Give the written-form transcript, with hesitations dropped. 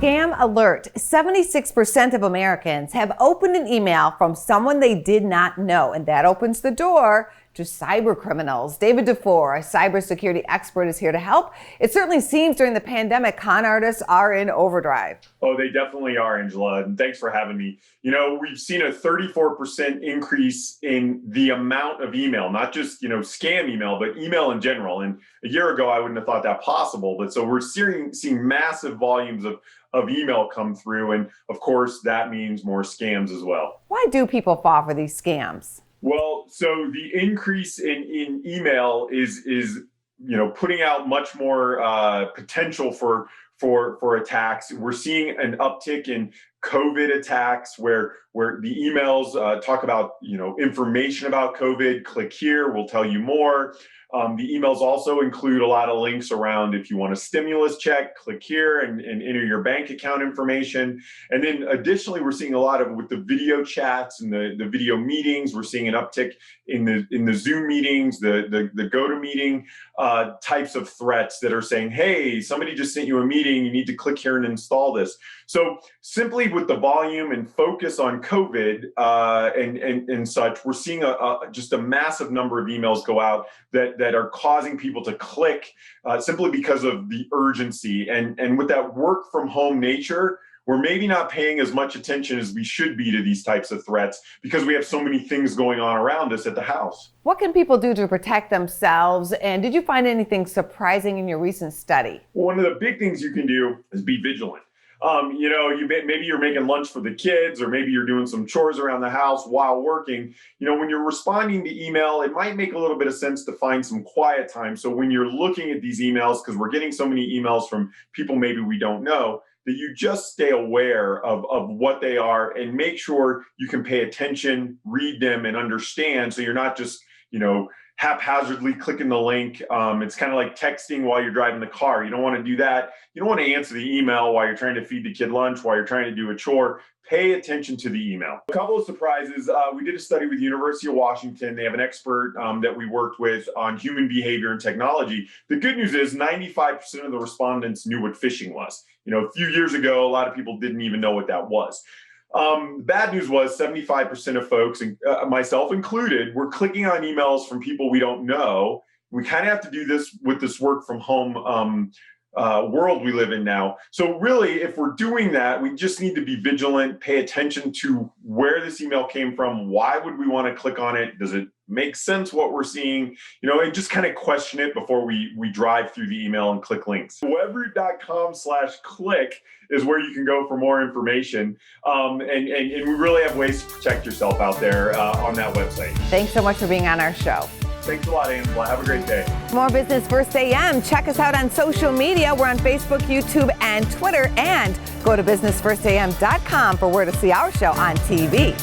Scam alert. 76% of Americans have opened an email from someone they did not know, and that opens the door to cyber criminals. David Dufour, a cybersecurity expert, is here to help. It certainly seems during the pandemic, con artists are in overdrive. Oh, they definitely are, Angela, and thanks for having me. You know, we've seen a 34% increase in the amount of email, not just, scam email, but email in general. And a year ago, I wouldn't have thought that possible. But so we're seeing massive volumes of email come through. And of course, that means more scams as well. Why do people fall for these scams? Well, so the increase in email is putting out much more potential for attacks. We're seeing an uptick in COVID attacks where the emails talk about information about COVID. Click here, we'll tell you more. The emails also include a lot of links around if you want a stimulus check, click here and enter your bank account information. And then additionally, we're seeing a lot of with the video chats and the video meetings. We're seeing an uptick in the Zoom meetings, the GoToMeeting types of threats that are saying, hey, somebody just sent you a meeting, you need to click here and install this. So simply with the volume and focus on COVID and such, we're seeing just a massive number of emails go out that are causing people to click simply because of the urgency. And with that work from home nature, we're maybe not paying as much attention as we should be to these types of threats because we have so many things going on around us at the house. What can people do to protect themselves? And did you find anything surprising in your recent study? Well, one of the big things you can do is be vigilant. Maybe you're making lunch for the kids, or maybe you're doing some chores around the house while working. When you're responding to email, it might make a little bit of sense to find some quiet time. So when you're looking at these emails, because we're getting so many emails from people maybe we don't know, that you just stay aware of what they are and make sure you can pay attention, read them, and understand. So you're not just, haphazardly clicking the link. It's kind of like texting while you're driving the car. You don't want to do that. You don't want to answer the email while you're trying to feed the kid lunch, while you're trying to do a chore. Pay attention to the email. A couple of surprises. We did a study with the University of Washington. They have an expert that we worked with on human behavior and technology. The good news is 95% of the respondents knew what phishing was. A few years ago, a lot of people didn't even know what that was. Bad news was 75% of folks, and myself included, were clicking on emails from people we don't know. We kind of have to do this with this work from home world we live in now. So really, if we're doing that, we just need to be vigilant, pay attention to where this email came from. Why would we want to click on it? Does it make sense what we're seeing? And just kind of question it before we drive through the email and click links. Webroot.com/click is where you can go for more information. And we really have ways to protect yourself out there on that website. Thanks so much for being on our show. Thanks a lot, Angela. Have a great day. More Business First AM. Check us out on social media. We're on Facebook, YouTube, and Twitter. And go to businessfirstam.com for where to see our show on TV.